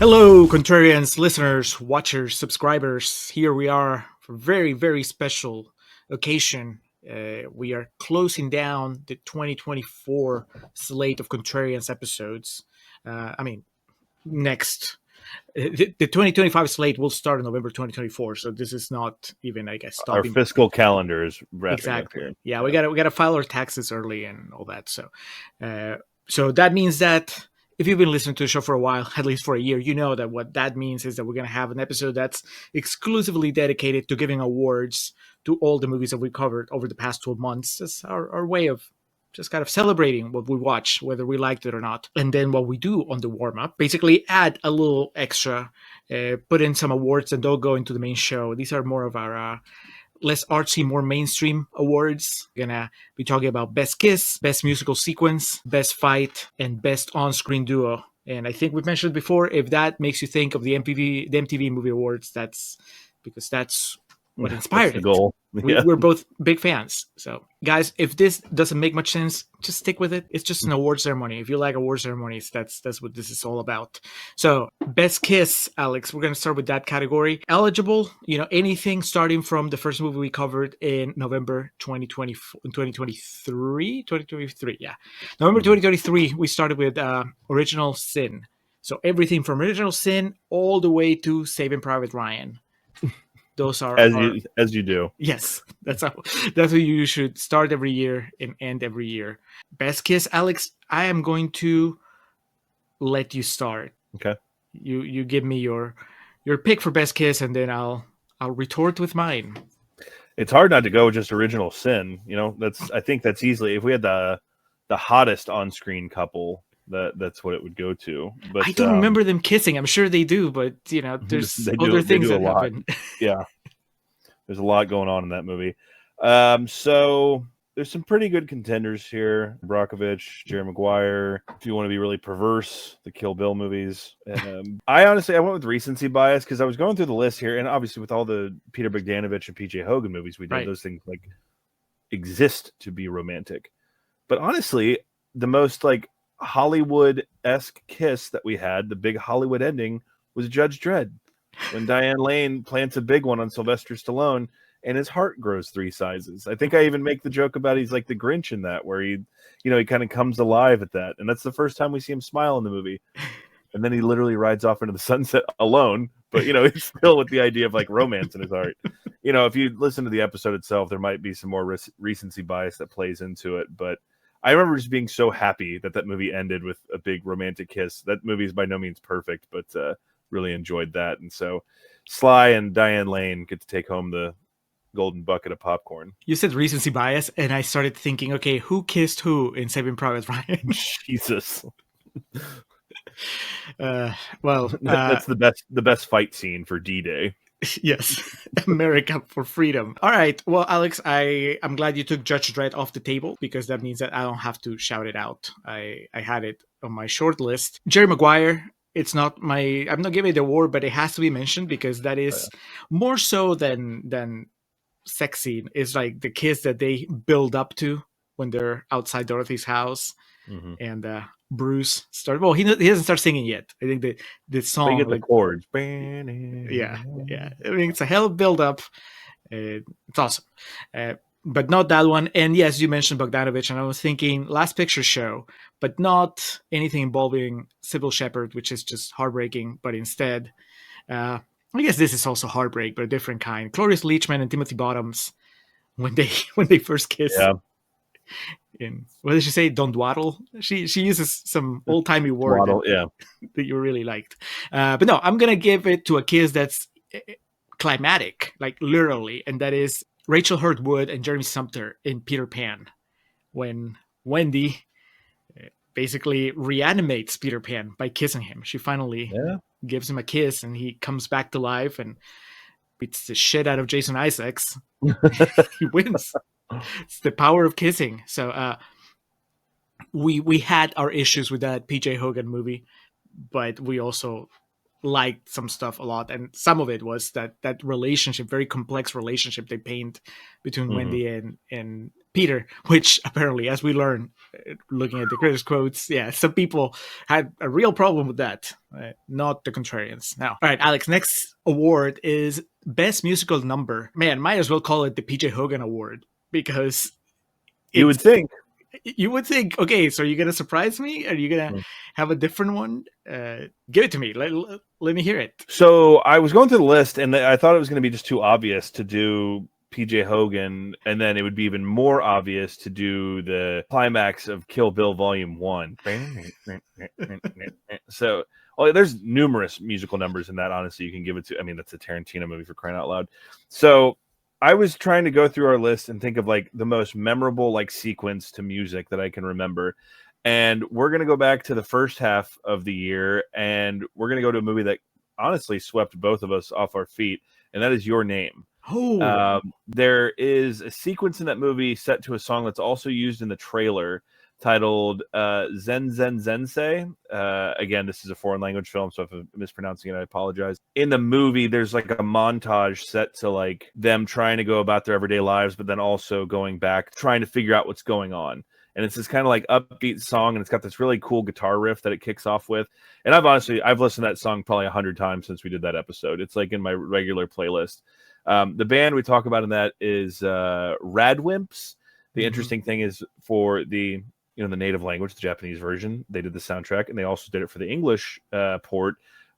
Hello, Contrarians, listeners, watchers, subscribers. Here we are for a very, very special occasion. We are closing down the 2024 slate of Contrarians episodes. Next. The 2025 slate will start in November 2024, so this is not even, I guess, Our stopping. fiscal calendar is wrapping Exactly. up here. Yeah, we gotta file our taxes early and all that. So that means that if you've been listening to the show for a while, at least for a year, you know that what that means is that we're gonna have an episode that's exclusively dedicated to giving awards to all the movies that we covered over the past 12 months. That's our way of just kind of celebrating what we watch, whether we liked it or not. And then what we do on the warm up, basically add a little extra, put in some awards and don't go into the main show. These are more of our less artsy, more mainstream awards. We're gonna be talking about Best Kiss, Best Musical Sequence, Best Fight, and Best On-Screen Duo. And I think we've mentioned before, if that makes you think of the MTV Movie Awards, that's because that's what inspired That's the goal. We're both big fans. So, guys, if this doesn't make much sense, just stick with it. It's just an award ceremony. If you like award ceremonies, that's what this is all about. So, Best Kiss, Alex, we're going to start with that category. Eligible, anything starting from the first movie we covered in November 2023, yeah. November 2023, we started with Original Sin. So, everything from Original Sin all the way to Saving Private Ryan. Those are as you do. Yes, that's how you should start every year and end every year. Best Kiss, Alex. I am going to let you start. Okay. You give me your pick for Best Kiss, and then I'll retort with mine. It's hard not to go with just Original Sin. I think that's easily, if we had the hottest on-screen couple, that's what it would go to. But I don't remember them kissing. I'm sure they do, but there's other things that happen. Yeah, there's a lot going on in that movie. So there's some pretty good contenders here: Brockovich, Jerry Maguire. If you want to be really perverse, the Kill Bill movies. I went with recency bias because I was going through the list here, and obviously with all the Peter Bogdanovich and PJ Hogan movies we did, right, those things exist to be romantic. But honestly, the most Hollywood-esque kiss that we had, the big Hollywood ending, was Judge Dredd, when Diane Lane plants a big one on Sylvester Stallone and his heart grows 3 sizes. I think I even make the joke about he's like the Grinch in that, where he kind of comes alive at that, and that's the first time we see him smile in the movie. And then he literally rides off into the sunset alone, but he's still with the idea of romance in his heart. If you listen to the episode itself, there might be some more recency bias that plays into it, but I remember just being so happy that movie ended with a big romantic kiss. That movie is by no means perfect, but really enjoyed that. And so Sly and Diane Lane get to take home the golden bucket of popcorn. You said recency bias, and I started thinking, okay, who kissed who in Saving Private Ryan? Jesus. That's the best fight scene for D-Day. Yes, America for freedom. All right. Well, Alex, I'm glad you took Judge Dredd off the table, because that means that I don't have to shout it out. I had it on my short list. Jerry Maguire. I'm not giving it the award, but it has to be mentioned because that is more so than sex scene. It's like the kiss that they build up to when they're outside Dorothy's house, and Bruce started. Well, he doesn't start singing yet. I think the song, they get the chords. Yeah. I mean, it's a hell of build up. It's awesome, but not that one. And yes, you mentioned Bogdanovich, and I was thinking Last Picture Show, but not anything involving Sybil Shepherd, which is just heartbreaking. But instead, I guess this is also heartbreak, but a different kind. Cloris Leachman and Timothy Bottoms, when they first kiss. Yeah. In, what did she say? Don't dwaddle. She uses some old timey word that you really liked. But no, I'm gonna give it to a kiss that's climatic, literally, and that is Rachel Hurd Wood and Jeremy Sumpter in Peter Pan, when Wendy basically reanimates Peter Pan by kissing him. She finally gives him a kiss, and he comes back to life and beats the shit out of Jason Isaacs. He wins. It's the power of kissing. So we had our issues with that PJ Hogan movie, but we also liked some stuff a lot, and some of it was that relationship, very complex relationship they paint between Wendy and Peter, which apparently, as we learn, looking at the critics' quotes, yeah, some people had a real problem with that, not the Contrarians. Now, all right, Alex, next award is Best Musical Number. Man, might as well call it the PJ Hogan Award, because You would think. you would think, okay, so you're gonna surprise me? Are you gonna have a different one? Give it to me. Let me hear it. So I was going through the list, and I thought it was going to be just too obvious to do PJ Hogan, and then it would be even more obvious to do the climax of Kill Bill Volume 1. So there's numerous musical numbers in that, honestly. You can give it to, I mean, that's a Tarantino movie, for crying out loud. So I was trying to go through our list and think of like the most memorable like sequence to music that I can remember. And we're going to go back to the first half of the year, and we're going to go to a movie that honestly swept both of us off our feet, and that is Your Name. Oh, there is a sequence in that movie set to a song that's also used in the trailer titled Zen Zen Zensei. Again, this is a foreign language film, so if I'm mispronouncing it, I apologize. In the movie, there's like a montage set to like them trying to go about their everyday lives, but then also going back, trying to figure out what's going on. And it's this kind of like upbeat song, and it's got this really cool guitar riff that it kicks off with. And I've listened to that song probably 100 times since we did that episode. It's like in my regular playlist. The band we talk about in that is Radwimps. The interesting thing is, for the native language, the Japanese version, they did the soundtrack, and they also did it for the English port,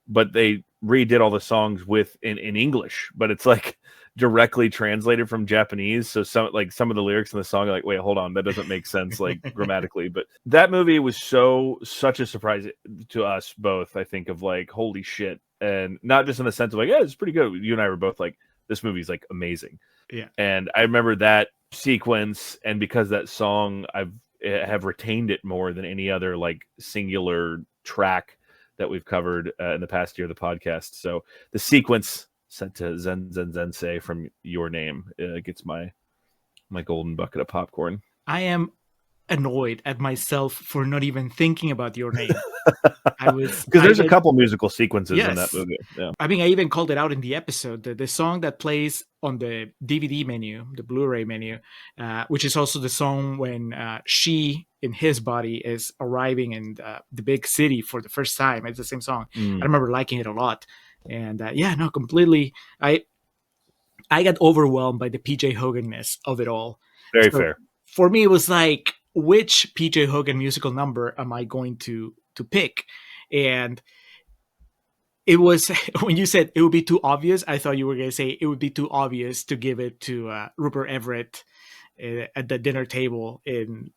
but they redid all the songs in English, but it's like directly translated from Japanese. So some of the lyrics in the song are like, wait, hold on, that doesn't make sense like grammatically. But that movie was such a surprise to us both, I think, of like, holy shit. And not just in the sense of like, yeah, it's pretty good. You and I were both like, this movie's like amazing. yeah. And I remember that sequence, and because that song, I have retained it more than any other like singular track that we've covered in the past year of the podcast. So the sequence set to Zen Zen Zensei from Your Name gets my golden bucket of popcorn. I am annoyed at myself for not even thinking about Your Name. Because there's a couple musical sequences in that movie. Yeah. I mean, I even called it out in the episode. The song that plays on the DVD menu, the Blu-ray menu, which is also the song when she, in his body, is arriving in the big city for the first time. It's the same song. I remember liking it a lot. And completely. I got overwhelmed by the PJ Hogan-ness of it all. Very fair. For me, it was like, which PJ Hogan musical number am I going to pick? And it was, when you said it would be too obvious, I thought you were going to say it would be too obvious to give it to Rupert Everett at the dinner table in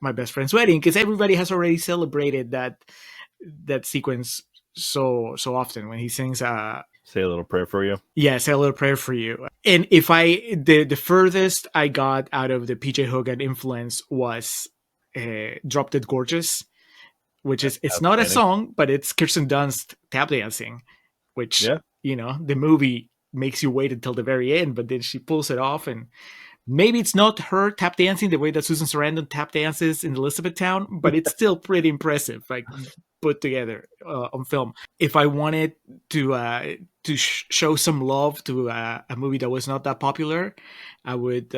My Best Friend's Wedding, because everybody has already celebrated that sequence so often when he sings Say a Little Prayer for You. Yeah, Say a Little Prayer for You. And if the furthest I got out of the PJ Hogan influence was Drop Dead Gorgeous, which is, it's not a song, but it's Kirsten Dunst tap dancing, which, the movie makes you wait until the very end, but then she pulls it off. And maybe it's not her tap dancing the way that Susan Sarandon tap dances in Elizabethtown, but it's still pretty impressive, like put together on film. If I wanted to show some love to a movie that was not that popular, I would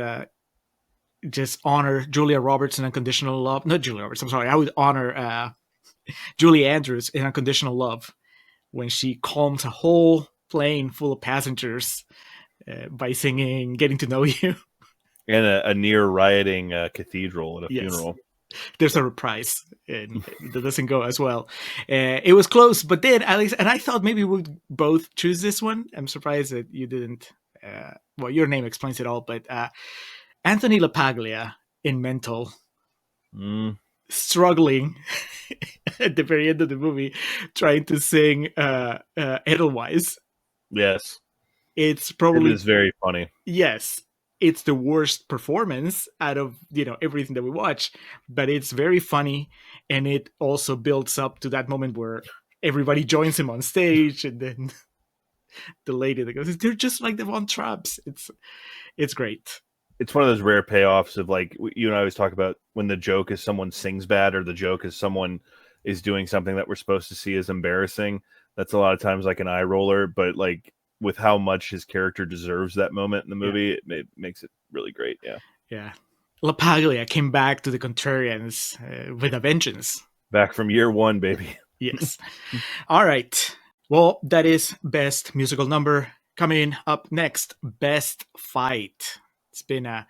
just honor Julia Roberts in Unconditional Love. Not Julia Roberts, I'm sorry. I would honor Julie Andrews in Unconditional Love when she calms a whole plane full of passengers by singing Getting to Know You. And a near rioting cathedral at a funeral. There's a reprise, and that doesn't go as well. It was close, but then Alex and I thought maybe we'd both choose this one. I'm surprised that you didn't. Your name explains it all, but Anthony LaPaglia in Mental, struggling at the very end of the movie, trying to sing Edelweiss. Yes, it is very funny. Yes. It's the worst performance out of everything that we watch, but it's very funny, and it also builds up to that moment where everybody joins him on stage, and then the lady that goes, "They're just like the Von Trapps." It's great. It's one of those rare payoffs of like you and I always talk about when the joke is someone sings bad or the joke is someone is doing something that we're supposed to see as embarrassing. that's a lot of times like an eye roller, but like with how much his character deserves that moment in the Yeah. movie, it makes it really great. Yeah. Yeah. La Paglia came back to the Contrarians with a vengeance. Back from year one, baby. Yes. All right. Well, that is best musical number. Coming up next, best fight. It's been a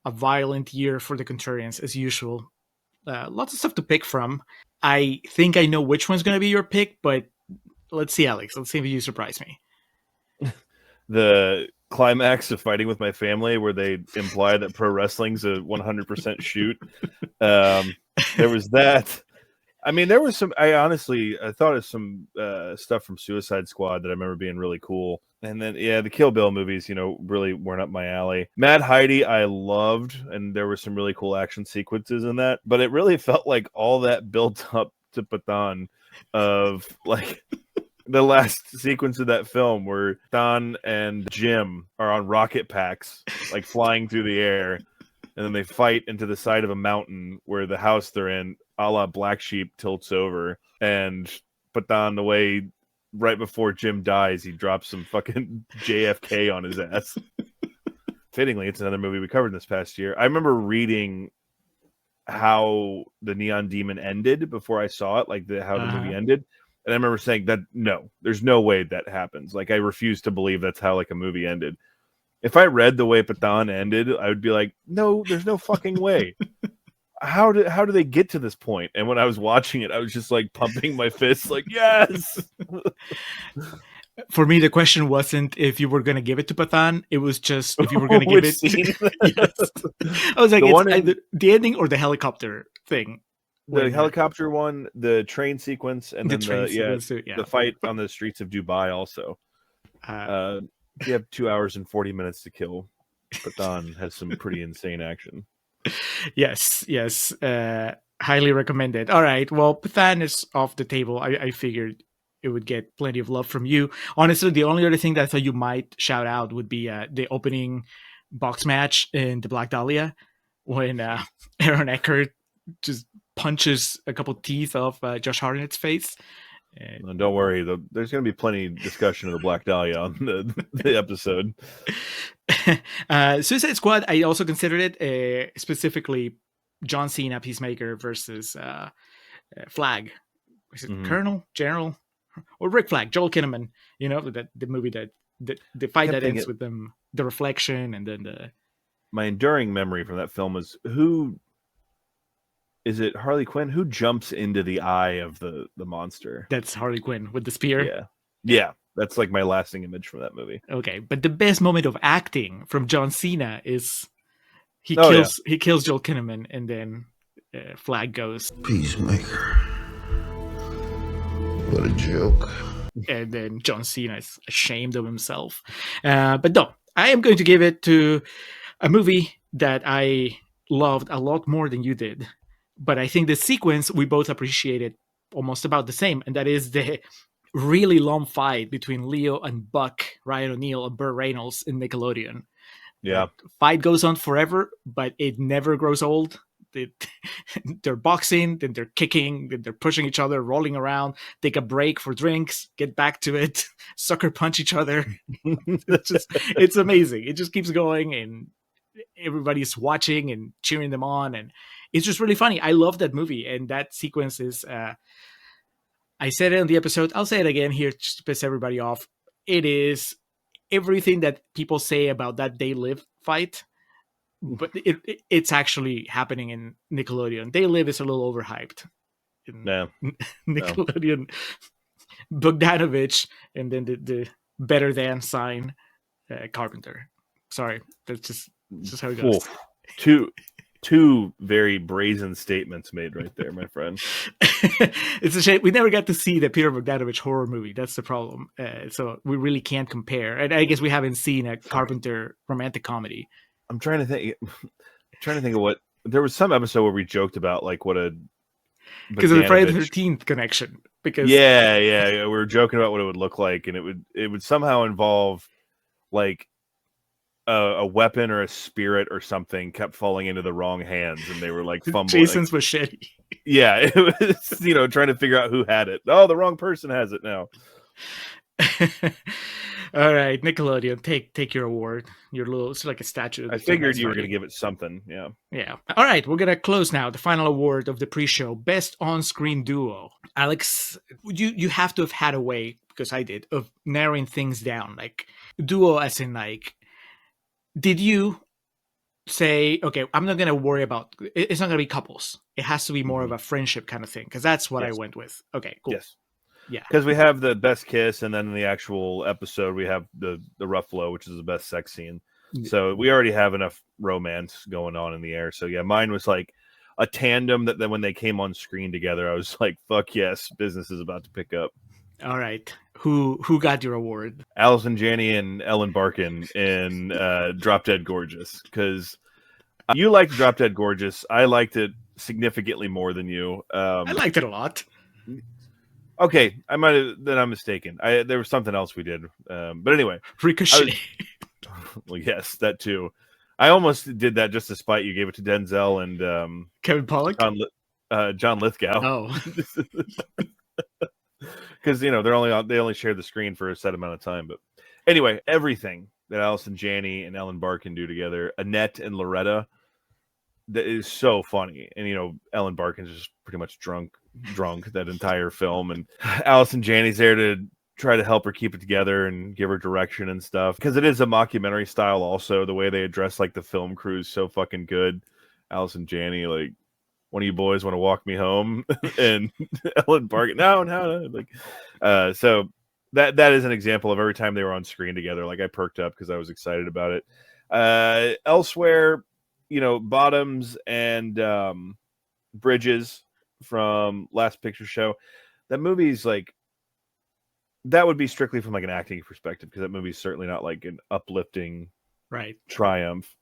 violent year for the Contrarians, as usual. Lots of stuff to pick from. I think I know which one's going to be your pick, but let's see, Alex. Let's see if you surprise me. The climax of Fighting with My Family, where they imply that pro wrestling's a 100% shoot. There was that. I mean, there was some. I thought of some stuff from Suicide Squad that I remember being really cool. And then, yeah, the Kill Bill movies, really weren't up my alley. Mad Heidi, I loved, and there were some really cool action sequences in that. But it really felt like all that built up to Pathan of like the last sequence of that film where Don and Jim are on rocket packs, like flying through the air, and then they fight into the side of a mountain where the house they're in, a la Black Sheep, tilts over, and Pathan, the way right before Jim dies, he drops some fucking JFK on his ass. Fittingly, it's another movie we covered this past year. I remember reading how the Neon Demon ended before I saw it, like how the movie ended. And I remember saying that, no, there's no way that happens. Like, I refuse to believe that's how like a movie ended. If I read the way Pathan ended, I would be like, no, there's no fucking way. How do they get to this point? And when I was watching it, I was just like pumping my fists, like, yes. For me, the question wasn't if you were going to give it to Pathan. It was just if you were going to give it. Yes. I was like, it's either the ending or the helicopter thing. The helicopter one, the train sequence, and then the fight on the streets of Dubai also. You have 2 hours and 40 minutes to kill. Pathan has some pretty insane action. Yes. Highly recommended. All right. Well, Pathan is off the table. I figured it would get plenty of love from you. Honestly, the only other thing that I thought you might shout out would be the opening box match in the Black Dahlia when Aaron Eckhart just punches a couple teeth off Josh Hartnett's face. Don't worry, there's going to be plenty of discussion of the Black Dahlia on the episode. Suicide Squad, I also considered it, specifically John Cena Peacemaker versus Flag. Is it Colonel, General, or Rick Flag, Joel Kinnaman? The movie that the fight that ends with them, the reflection, and then my enduring memory from that film was who. Is it Harley Quinn? Who jumps into the eye of the monster? That's Harley Quinn with the spear. Yeah. That's like my lasting image from that movie. Okay, but the best moment of acting from John Cena is he kills Joel Kinnaman, and then Flag goes, Peacemaker. What a joke. And then John Cena is ashamed of himself. But no, I am going to give it to a movie that I loved a lot more than you did. But I think the sequence we both appreciated almost about the same, and that is the really long fight between Leo and Buck, Ryan O'Neal, and Burt Reynolds in Nickelodeon. Yeah. Fight goes on forever, but it never grows old. They're boxing, then they're kicking, then they're pushing each other, rolling around, take a break for drinks, get back to it, sucker punch each other. It's amazing. It just keeps going, and everybody's watching and cheering them on, and it's just really funny. I love that movie, and that sequence is I said it in the episode, I'll say it again here just to piss everybody off. It is everything that people say about that They Live fight, but it's actually happening in Nickelodeon. They Live is a little overhyped. Nickelodeon, Bogdanovich, and then the better than sign, Carpenter. Sorry, that's just how it goes. Two very brazen statements made right there, my friend. It's a shame we never got to see the Peter Bogdanovich horror movie. That's the problem. So we really can't compare. And I guess we haven't seen a Carpenter romantic comedy. I'm trying to think of what there was some episode where we joked about like what a because of the Friday the 13th connection. Because we were joking about what it would look like, and it would somehow involve like a weapon or a spirit or something kept falling into the wrong hands, and they were like fumbling. Jason's machete. Yeah, it was trying to figure out who had it. Oh, the wrong person has it now. All right, Nickelodeon, take your award. Your little, it's like a statue. I figured you were going to give it something. Yeah. Yeah. All right, we're gonna close now. The final award of the pre-show: best on-screen duo. Alex, you have to have had a way, because I did, of narrowing things down. Like duo, as in like, did you say, okay, I'm not gonna worry about. It's not gonna be couples. It has to be more of a friendship kind of thing, because that's what I Yes. went with. Okay, cool. Yes. Yeah. Because we have the best kiss, and then in the actual episode, we have the Ruffalo, which is the best sex scene. So we already have enough romance going on in the air. So yeah, mine was like a tandem that then when they came on screen together, I was like, fuck yes, business is about to pick up. All right. Who got your award? Allison Janney and Ellen Barkin in Drop Dead Gorgeous. Because you liked Drop Dead Gorgeous. I liked it significantly more than you. I liked it a lot. Okay, I'm mistaken. There was something else we did. But anyway. Ricochet. Well, yes, that too. I almost did that just to spite you. Gave it to Denzel and Kevin Pollak. John Lithgow. Oh, because they only share the screen for a set amount of time. But anyway, everything that Allison Janney and Ellen Barkin do together, Annette and Loretta, that is so funny. And Ellen Barkin's just pretty much drunk that entire film, and Allison Janney's there to try to help her keep it together and give her direction and stuff, because it is a mockumentary style. Also, the way they address like the film crew is so fucking good. Allison Janney, like, one of you boys want to walk me home? And Ellen Barkin, no. Like, so that is an example of every time they were on screen together, like I perked up because I was excited about it. Elsewhere, Bottoms and Bridges from Last Picture Show. That movie's like, that would be strictly from like an acting perspective, because that movie's certainly not like an uplifting triumph.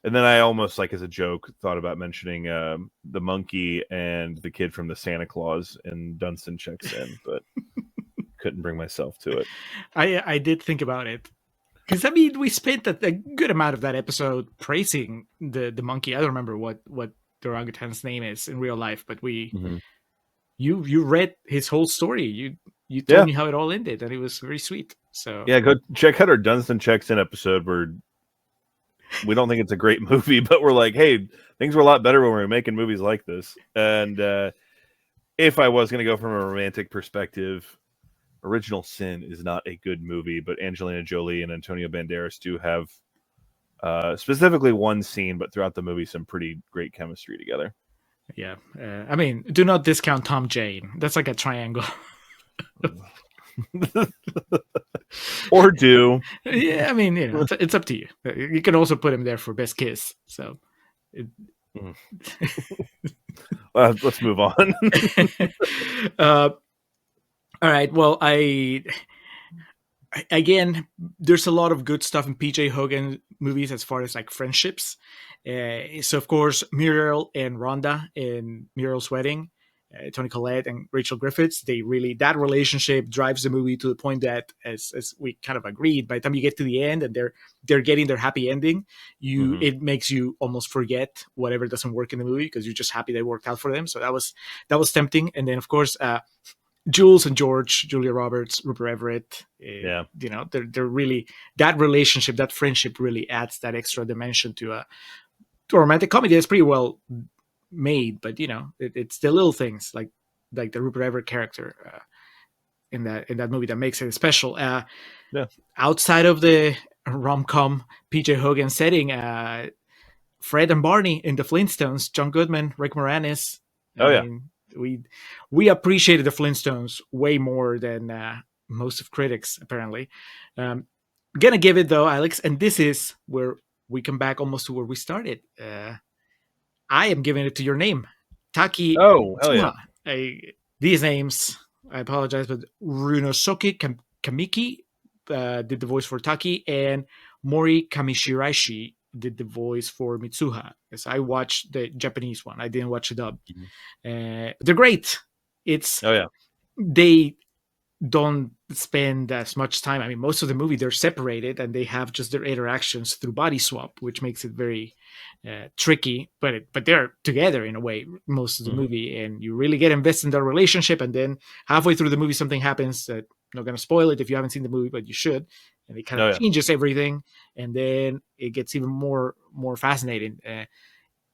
And then I almost, like as a joke, thought about mentioning the monkey and the kid from the Santa Claus in Dunstan Checks In, but couldn't bring myself to it. I did think about it, because we spent a good amount of that episode praising the monkey. I don't remember what the orangutan's name is in real life, but you read his whole story. You told me how it all ended, and it was very sweet. So yeah, go check out our Dunstan Checks In episode where we don't think it's a great movie, but we're like, hey, things were a lot better when we were making movies like this. And if I was going to go from a romantic perspective, Original Sin is not a good movie, but Angelina Jolie and Antonio Banderas do have specifically one scene, but throughout the movie, some pretty great chemistry together. Yeah. Do not discount Tom Jane. That's like a triangle. Or do. Yeah, it's up to you. You can also put him there for best kiss. So let's move on. All right. Well, again, there's a lot of good stuff in PJ Hogan movies as far as like friendships. So of course, Muriel and Rhonda in Muriel's Wedding, Toni Collette and Rachel Griffiths, that relationship drives the movie to the point that, as we kind of agreed, by the time you get to the end and they're getting their happy ending, it makes you almost forget whatever doesn't work in the movie, because you're just happy they worked out for them. So that was tempting. And then of course, Jules and George, Julia Roberts, Rupert Everett, they're really, that relationship, that friendship really adds that extra dimension to a romantic comedy that's pretty well made, but it's the little things like the Rupert Everett character in that movie that makes it special. Outside of the rom-com PJ Hogan setting, Fred and Barney in the Flintstones, John Goodman, Rick Moranis. We appreciated the Flintstones way more than most of critics, apparently. Gonna give it though, Alex, and this is where we come back almost to where we started. I am giving it to your name, Taki. Oh, hell yeah! These names, I apologize, but Runosuke Kamiki did the voice for Taki, and Mori Kamishiraishi did the voice for Mitsuha. Yes, I watched the Japanese one. I didn't watch the dub. They're great. They don't spend as much time. Most of the movie they're separated and they have just their interactions through body swap, which makes it very tricky. But they're together in a way most of the movie, and you really get invested in their relationship. And then halfway through the movie, something happens that not going to spoil it if you haven't seen the movie, but you should. And it kind of Oh, yeah. changes everything, and then it gets even more fascinating.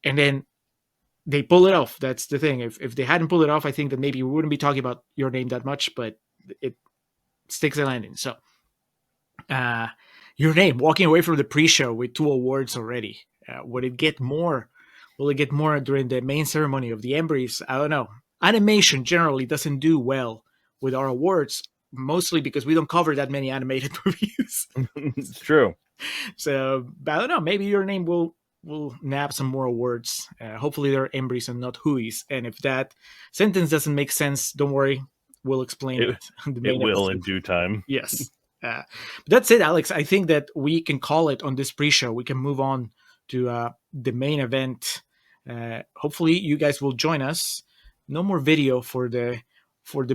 And then they pull it off. That's the thing. If they hadn't pulled it off, I think that maybe we wouldn't be talking about Your Name that much, but it sticks a landing. So, Your Name, walking away from the pre-show with 2 awards already. Would it get more? Will it get more during the main ceremony of the Embries? I don't know. Animation generally doesn't do well with our awards, mostly because we don't cover that many animated movies. It's true. So I don't know. Maybe Your Name will nab some more awards. Hopefully they're Embries and not Hui's. And if that sentence doesn't make sense, don't worry. We'll explain it on the It main will episode. in due time. Yes. But that's it, Alex. I think that we can call it on this pre-show. We can move on to the main event. Hopefully you guys will join us. No more video for the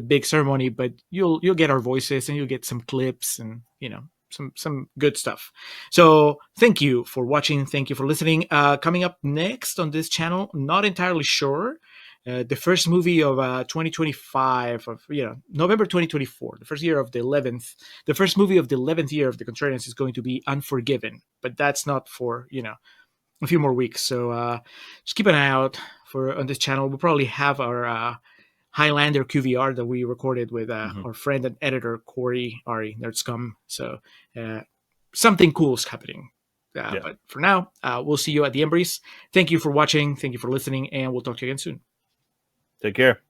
big ceremony, but you'll get our voices and you'll get some clips and some good stuff. So thank you for watching. Thank you for listening. Coming up next on this channel, not entirely sure. The first movie of 2025 of November 2024, the first year of the 11th, the first movie of the 11th year of the Contrarians is going to be Unforgiven, but that's not for a few more weeks. So just keep an eye out on this channel. We'll probably have our Highlander QVR that we recorded with our friend and editor Corey Ari Nerdscum. So something cool is happening. But for now, we'll see you at the Embries. Thank you for watching. Thank you for listening, and we'll talk to you again soon. Take care.